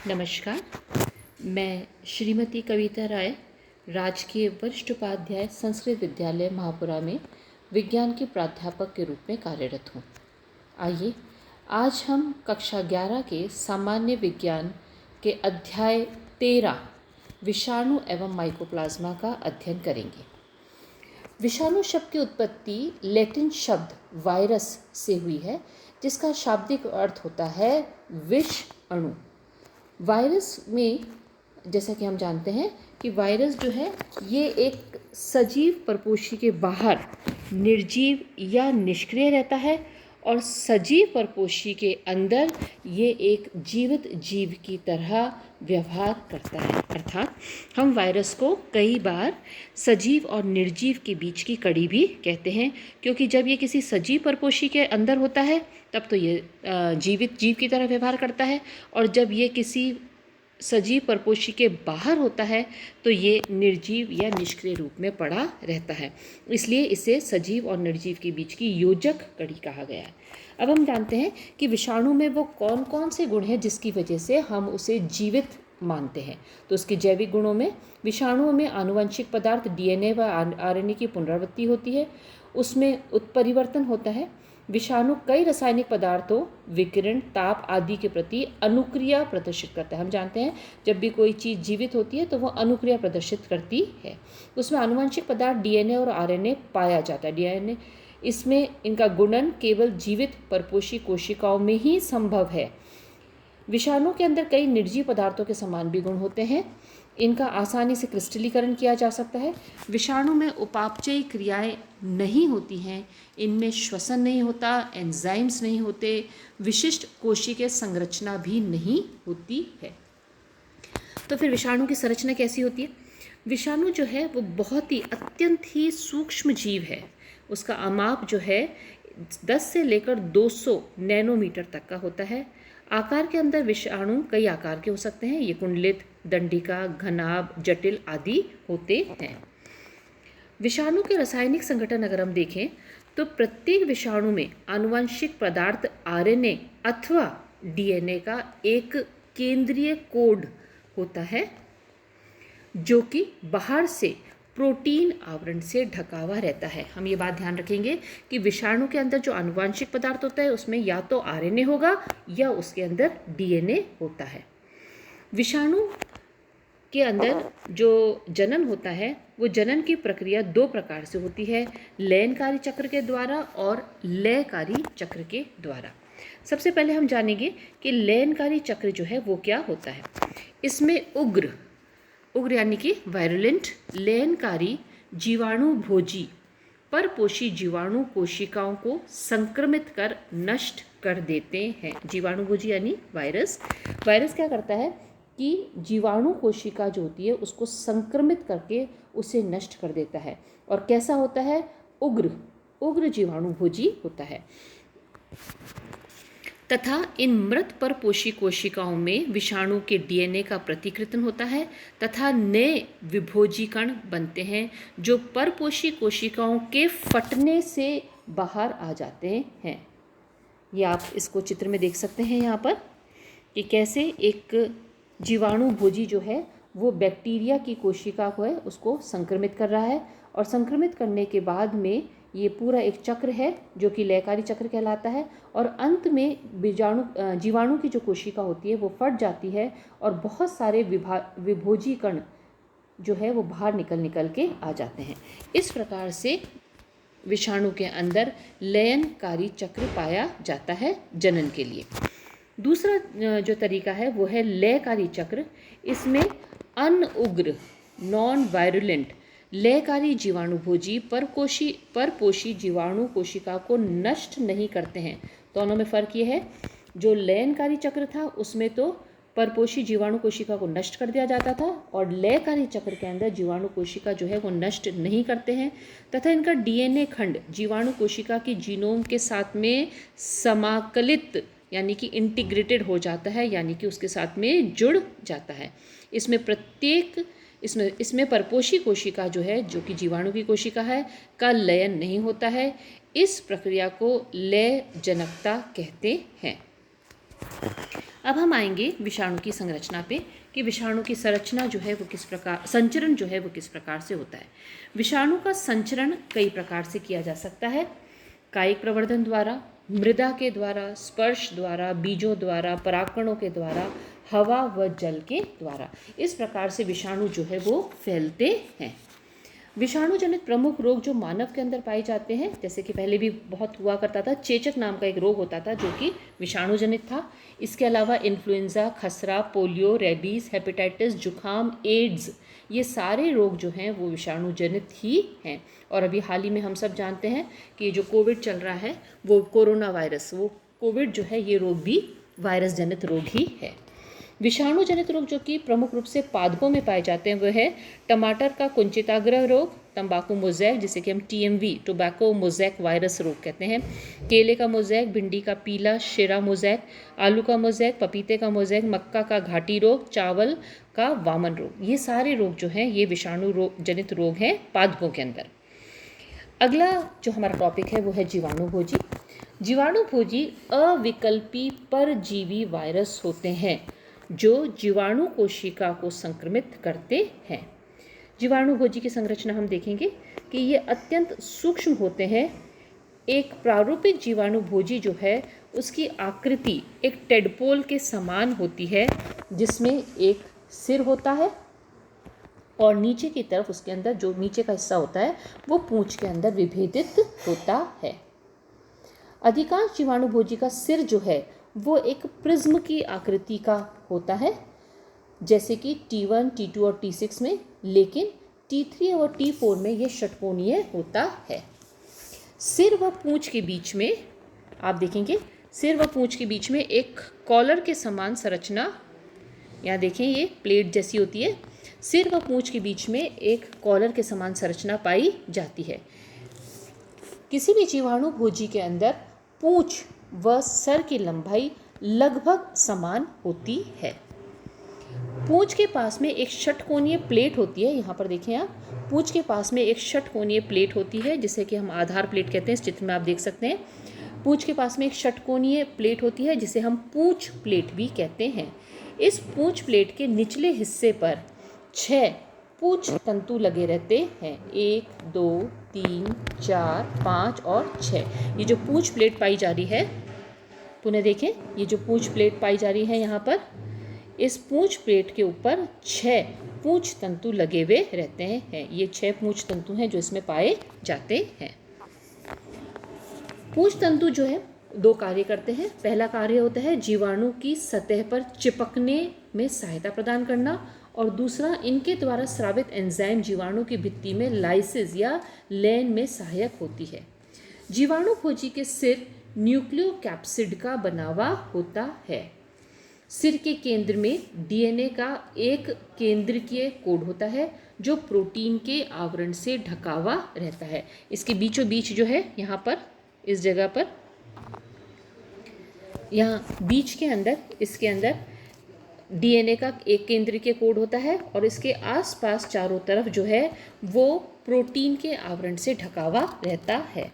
नमस्कार। मैं श्रीमती कविता राय राजकीय वरिष्ठ उपाध्याय संस्कृत विद्यालय महापुरा में विज्ञान की प्राध्यापक के रूप में कार्यरत हूँ। आइए आज हम कक्षा 11 के सामान्य विज्ञान के अध्याय 13 विषाणु एवं माइकोप्लाज्मा का अध्ययन करेंगे। विषाणु शब्द की उत्पत्ति लैटिन शब्द वायरस से हुई है, जिसका शाब्दिक अर्थ होता है विष अणु। वायरस में जैसा कि हम जानते हैं कि वायरस जो है ये एक सजीव परपोषी के बाहर निर्जीव या निष्क्रिय रहता है और सजीव परपोषी के अंदर ये एक जीवित जीव की तरह व्यवहार करता है। अर्थात हम वायरस को कई बार सजीव और निर्जीव के बीच की कड़ी भी कहते हैं, क्योंकि जब ये किसी सजीव परपोषी के अंदर होता है तब तो ये जीवित जीव की तरह व्यवहार करता है, और जब ये किसी सजीव परपोषी के बाहर होता है तो ये निर्जीव या निष्क्रिय रूप में पड़ा रहता है। इसलिए इसे सजीव और निर्जीव के बीच की योजक कड़ी कहा गया है। अब हम जानते हैं कि विषाणु में वो कौन कौन से गुण हैं जिसकी वजह से हम उसे जीवित मानते हैं। तो उसके जैविक गुणों में विषाणुओं में आनुवंशिक पदार्थ डीएनए व आरएनए की पुनरावृत्ति होती है, उसमें उत्परिवर्तन होता है। विषाणु कई रासायनिक पदार्थों, विकिरण, ताप आदि के प्रति अनुक्रिया प्रदर्शित करता है। हम जानते हैं जब भी कोई चीज़ जीवित होती है तो वह अनुक्रिया प्रदर्शित करती है। उसमें आनुवंशिक पदार्थ डीएनए और आरएनए पाया जाता है। डीएनए इसमें इनका गुणन केवल जीवित परपोषी कोशिकाओं में ही संभव है। विषाणु के अंदर कई निर्जीव पदार्थों के समान भी गुण होते हैं। इनका आसानी से क्रिस्टलीकरण किया जा सकता है। विषाणु में उपापचयी क्रियाएं नहीं होती हैं, इनमें श्वसन नहीं होता, एंजाइम्स नहीं होते, विशिष्ट कोशिकीय संरचना भी नहीं होती है। तो फिर विषाणु की संरचना कैसी होती है? विषाणु जो है वो बहुत ही अत्यंत ही सूक्ष्म जीव है। उसका आमाप जो है 10 से लेकर 200 नैनोमीटर तक का होता है। आकार के अंदर विषाणु कई आकार के हो सकते हैं। ये कुंडलित, दंडिका, घनाभ, जटिल आदि होते हैं। विषाणु के रासायनिक संगठन अगर हम देखें तो प्रत्येक विषाणु में आनुवंशिक पदार्थ आरएनए अथवा डीएनए का एक केंद्रीय कोड होता है, जो कि बाहर से प्रोटीन आवरण से ढका हुआ रहता है। हम ये बात ध्यान रखेंगे कि विषाणु के अंदर जो आनुवंशिक पदार्थ होता है उसमें या तो आरएनए होगा या उसके अंदर डीएनए होता है। विषाणु के अंदर जो जनन होता है वो जनन की प्रक्रिया 2 प्रकार से होती है, लयनकारी चक्र के द्वारा और लयकारी चक्र के द्वारा। सबसे पहले हम जानेंगे कि लयनकारी चक्र जो है वो क्या होता है। इसमें उग्र यानी कि वायरुलेंट लयनकारी जीवाणु भोजी परपोषी जीवाणु कोशिकाओं को संक्रमित कर नष्ट कर देते हैं। जीवाणु भोजी यानी वायरस क्या करता है कि जीवाणु कोशिका जो होती है उसको संक्रमित करके उसे नष्ट कर देता है। और कैसा होता है? उग्र जीवाणु भोजी होता है। तथा इन मृत परपोषी कोशिकाओं में विषाणु के डीएनए का प्रतिकृतन होता है तथा नए विभोजी कण बनते हैं जो परपोषी कोशिकाओं के फटने से बाहर आ जाते हैं। ये आप इसको चित्र में देख सकते हैं यहाँ पर कि कैसे एक जीवाणु भोजी जो है वो बैक्टीरिया की कोशिका को है उसको संक्रमित कर रहा है, और संक्रमित करने के बाद में ये पूरा एक चक्र है जो कि लयकारी चक्र कहलाता है। और अंत में जीवाणु की जो कोशिका होती है वो फट जाती है और बहुत सारे विभोजी कण जो है वो बाहर निकल के आ जाते हैं। इस प्रकार से विषाणु के अंदर लयनकारी चक्र पाया जाता है जनन के लिए। दूसरा जो तरीका है वो है लयकारी चक्र। इसमें अनउग्र नॉन वायरुलेंट लयकारी जीवाणु भोजी परपोषी जीवाणु कोशिका को नष्ट नहीं करते हैं। दोनों में फ़र्क ये है, जो लयनकारी चक्र था उसमें तो परपोषी जीवाणु कोशिका को नष्ट कर दिया जाता था, और लयकारी चक्र के अंदर जीवाणु कोशिका जो है वो नष्ट नहीं करते हैं तथा इनका डीएनए खंड जीवाणु कोशिका की जीनोम के साथ में समाकलित यानी कि इंटीग्रेटेड हो जाता है, यानी कि उसके साथ में जुड़ जाता है। इसमें परपोषी कोशिका जो है, जो कि जीवाणु की कोशिका है, का लयन नहीं होता है। इस प्रक्रिया को लयजनकता कहते हैं। अब हम आएंगे विषाणु की संरचना पे कि विषाणु की संरचना जो है वो किस प्रकार, संचरण जो है वो किस प्रकार से होता है। विषाणु का संचरण कई प्रकार से किया जा सकता है। कायिक प्रवर्धन द्वारा, मृदा के द्वारा, स्पर्श द्वारा, बीजों द्वारा, परागकणों के द्वारा, हवा व जल के द्वारा। इस प्रकार से विषाणु जो है वो फैलते हैं। विषाणु जनित प्रमुख रोग जो मानव के अंदर पाए जाते हैं, जैसे कि पहले भी बहुत हुआ करता था, चेचक नाम का एक रोग होता था जो कि विषाणु जनित था। इसके अलावा इन्फ्लुएंजा, खसरा, पोलियो, रेबीज, हेपेटाइटिस, जुखाम, एड्स, ये सारे रोग जो हैं वो विषाणु जनित ही हैं। और अभी हाल ही में हम सब जानते हैं कि जो कोविड चल रहा है वो कोरोना वायरस, वो कोविड जो है ये रोग भी वायरस जनित रोग ही है। विषाणु जनित रोग जो कि प्रमुख रूप से पादपों में पाए जाते हैं वह है टमाटर का कुंचिताग्र रोग, तंबाकू मोज़ेक जिसे कि हम TMV, टोबैको मोज़ेक वायरस रोग कहते हैं, केले का मोज़ेक, भिंडी का पीला शिरा मोज़ेक, आलू का मोज़ेक, पपीते का मोज़ेक, मक्का का घाटी रोग, चावल का वामन रोग। ये सारे रोग जो हैं ये विषाणु जनित रोग हैं पादपों के अंदर। अगला जो हमारा टॉपिक है वो है जीवाणुभोजी। जीवाणुभोजी अविकल्पी परजीवी वायरस होते हैं जो जीवाणु कोशिका को संक्रमित करते हैं। जीवाणुभोजी की संरचना हम देखेंगे कि ये अत्यंत सूक्ष्म होते हैं। एक प्रारूपिक जीवाणुभोजी जो है उसकी आकृति एक टेडपोल के समान होती है, जिसमें एक सिर होता है और नीचे की तरफ उसके अंदर जो नीचे का हिस्सा होता है वो पूंछ के अंदर विभेदित होता है। अधिकांश जीवाणुभोजी का सिर जो है वो एक प्रिज्म की आकृति का होता है, जैसे कि T1, T2 और T6 में, लेकिन T3 और T4 में यह षटकोणीय होता है। सिर व पूंछ के बीच में आप देखेंगे, सिर व पूंछ के बीच में एक कॉलर के समान संरचना, यहाँ देखें ये प्लेट जैसी होती है। सिर व पूंछ के बीच में एक कॉलर के समान संरचना पाई जाती है। किसी भी जीवाणुभोजी के अंदर पूंछ व सर की लंबाई लगभग समान होती है। पूंछ के पास में एक षटकोणीय प्लेट होती है, यहाँ पर देखें आप, पूंछ के पास में एक षटकोणीय प्लेट होती है जिसे कि हम आधार प्लेट कहते हैं। इस चित्र में आप देख सकते हैं पूंछ के पास में एक षटकोणीय प्लेट होती है जिसे हम पूंछ प्लेट भी कहते हैं। इस पूंछ प्लेट के निचले हिस्से पर 6 पूंछ तंतु लगे रहते हैं, 1, 2, 3, 4, 5 और 6। ये जो पूंछ प्लेट पाई जा रही है, पुनः देखें, ये जो पूंछ प्लेट पाई जा रही है यहाँ पर, इस पूंछ प्लेट के ऊपर 6 पूंछ तंतु लगे हुए रहते हैं। ये 6 पूंछ तंतु हैं जो इसमें पाए जाते हैं। पूंछ तंतु जो है 2 कार्य करते हैं। पहला कार्य होता है जीवाणु की सतह पर चिपकने में सहायता प्रदान करना, और दूसरा इनके द्वारा स्रावित एंजाइम जीवाणु की भित्ति में लाइसिस या लयन में सहायक होती है। जीवाणुभोजी के सिर न्यूक्लियोकैप्सिड का बना हुआ होता है। सिर के केंद्र में DNA का एक केंद्रकीय कोड होता है जो प्रोटीन के आवरण से ढका हुआ रहता है। इसके बीचों बीच जो है यहाँ पर, इस जगह पर, यहाँ बीच के अंदर, इसके अंदर DNA का एक केंद्रकीय कोड होता है और इसके आसपास चारों तरफ जो है वो प्रोटीन के आवरण से ढका हुआ रहता है।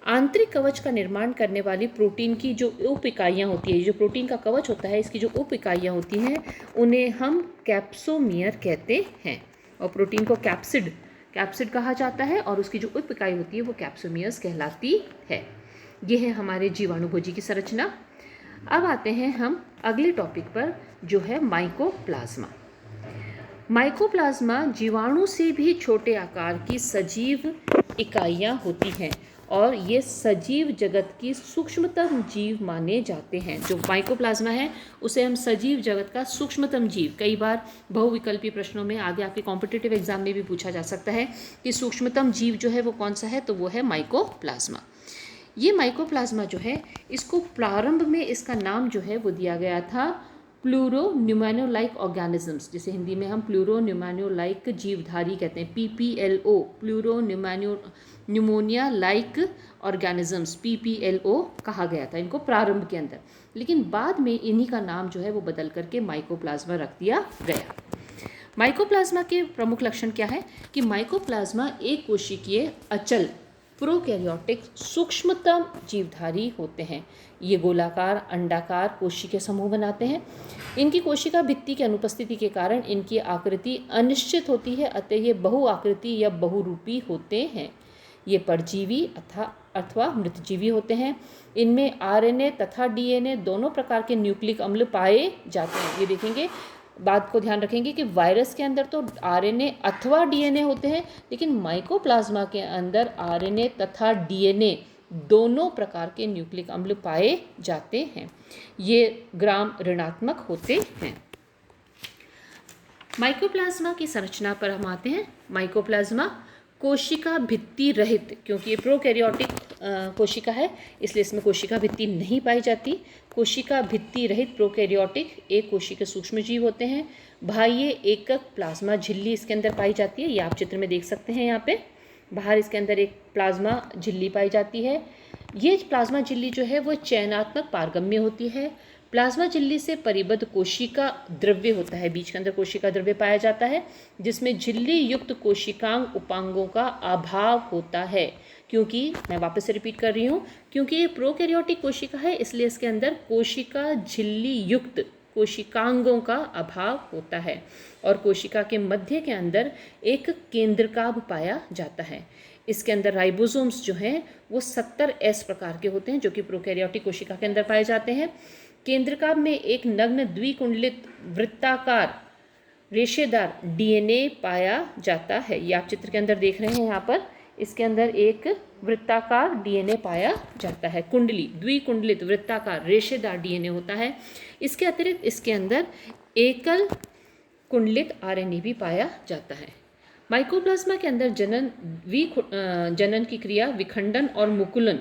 आंतरिक कवच का निर्माण करने वाली प्रोटीन की जो उप इकाइयाँ होती है, जो प्रोटीन का कवच होता है, इसकी जो उप इकाइयाँ होती हैं उन्हें हम कैप्सोमियर कहते हैं। और प्रोटीन को कैप्सिड कहा जाता है और उसकी जो उप इकाई होती है वो कैप्सोमियर्स कहलाती है। ये है हमारे जीवाणुभोजी की संरचना। अब आते हैं हम अगले टॉपिक पर जो है माइकोप्लाज्मा। माइकोप्लाज्मा जीवाणु से भी छोटे आकार की सजीव इकाइयाँ होती हैं और ये सजीव जगत की सूक्ष्मतम जीव माने जाते हैं। जो माइकोप्लाज्मा है उसे हम सजीव जगत का सूक्ष्मतम जीव, कई बार बहुविकल्पी प्रश्नों में आगे आपके कॉम्पिटिटिव एग्जाम में भी पूछा जा सकता है कि सूक्ष्मतम जीव जो है वो कौन सा है, तो वो है माइकोप्लाज्मा। ये माइकोप्लाज्मा जो है, इसको प्रारंभ में इसका नाम जो है वो दिया गया था प्लूरोन्यूमोनिया-लाइक ऑर्गेनिजम्स, जिसे हिंदी में हम प्लूरोन्यूमोनिया-लाइक जीवधारी कहते हैं, PPLO, प्लूरोन्यूमोनिया-लाइक ऑर्गेनिजम्स, PPLO कहा गया था इनको प्रारंभ के अंदर। लेकिन बाद में इन्हीं का नाम जो है वो बदल करके माइकोप्लाज्मा रख दिया गया। माइकोप्लाज्मा के प्रमुख लक्षण क्या है कि माइकोप्लाज्मा एक कोशिकीय अचल प्रोकैरियोटिक सूक्ष्मतम जीवधारी होते हैं। ये गोलाकार अंडाकार कोशिकीय समूह बनाते हैं। इनकी कोशिका भित्ति की अनुपस्थिति के कारण इनकी आकृति अनिश्चित होती है, अतः ये बहुआकृति या बहुरूपी होते हैं। ये परजीवी अथवा मृतजीवी होते हैं। इनमें आरएनए तथा डीएनए दोनों प्रकार के न्यूक्लिक अम्ल पाए जाते हैं। ये देखेंगे, बात को ध्यान रखेंगे कि वायरस के अंदर तो आरएनए अथवा डीएनए होते हैं, लेकिन माइकोप्लाज्मा के अंदर आरएनए तथा डीएनए दोनों प्रकार के न्यूक्लिक अम्ल पाए जाते हैं। ये ग्राम ऋणात्मक होते हैं। माइकोप्लाज्मा की संरचना पर हम आते हैं। माइकोप्लाज्मा कोशिका भित्ति रहित, क्योंकि ये प्रोकैरियोटिक कोशिका है इसलिए इसमें कोशिका भित्ति नहीं पाई जाती। कोशिका भित्ति रहित प्रोकैरियोटिक एक कोशिकीय सूक्ष्म जीव होते हैं। बाह्य एकक प्लाज्मा झिल्ली इसके अंदर पाई जाती है। ये आप चित्र में देख सकते हैं। यहाँ पे बाहर इसके अंदर एक प्लाज्मा झिल्ली पाई जाती है। ये प्लाज्मा झिल्ली जो है वो चयनात्मक पारगम्य होती है। प्लाज्मा झिल्ली से परिबद्ध कोशिका द्रव्य होता है। बीच के अंदर कोशिका द्रव्य पाया जाता है, जिसमें झिल्ली युक्त कोशिकांग उपांगों का अभाव होता है। क्योंकि मैं वापस से रिपीट कर रही हूँ, क्योंकि ये प्रोकैरियोटिक कोशिका है इसलिए इसके अंदर कोशिका झिल्ली युक्त कोशिकांगों का अभाव होता है। और कोशिका के मध्य के अंदर एक केंद्रकाभ पाया जाता है। इसके अंदर राइबोसोम्स जो हैं वो 70S प्रकार के होते हैं, जो कि प्रोकैरियोटिक कोशिका के अंदर पाए जाते हैं। केंद्रकाभ में एक नग्न द्विकुंडलित वृत्ताकार रेशेदार डीएनए पाया जाता है। ये आप चित्र के अंदर देख रहे हैं। यहाँ पर इसके अंदर एक वृत्ताकार डीएनए पाया जाता है। कुंडली द्विकुंडलित वृत्ताकार रेशेदार डीएनए होता है। इसके अतिरिक्त इसके अंदर एकल कुंडलित आरएनए भी पाया जाता है। माइकोप्लाज्मा के अंदर जनन की क्रिया विखंडन और मुकुलन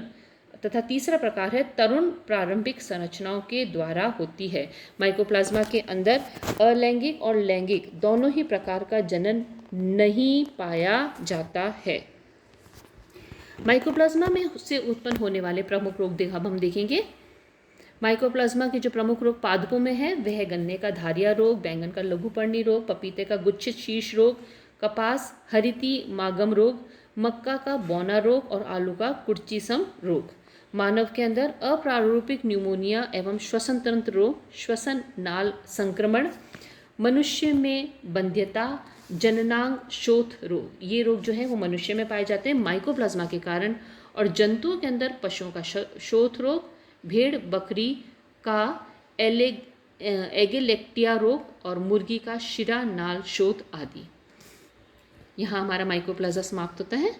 तथा तीसरा प्रकार है तरुण प्रारंभिक संरचनाओं के द्वारा होती है। माइकोप्लाज्मा के अंदर अलैंगिक और लैंगिक दोनों ही प्रकार का जनन नहीं पाया जाता है। माइकोप्लाज्मा में से उत्पन्न होने वाले प्रमुख रोग अब हम देखेंगे। माइकोप्लाज्मा के जो प्रमुख रोग पादपों में है वह है गन्ने का धारिया रोग, बैंगन का लघुपर्णी रोग, पपीते का गुच्छित शीर्ष रोग, कपास हरिती मागम रोग, मक्का का बौना रोग और आलू का कुर्चीसम रोग। मानव के अंदर अप्रारूपिक न्यूमोनिया एवं श्वसन तंत्र रोग, श्वसन नाल संक्रमण, मनुष्य में बंध्यता, जननांग शोथ रोग, ये रोग जो है वो मनुष्य में पाए जाते हैं माइकोप्लाज्मा के कारण। और जंतुओं के अंदर पशुओं का शोथ रोग, भेड़ बकरी का एगेलेक्टिया रोग और मुर्गी का शिरा नाल शोथ आदि। यहाँ हमारा माइकोप्लाज्मा समाप्त होता है।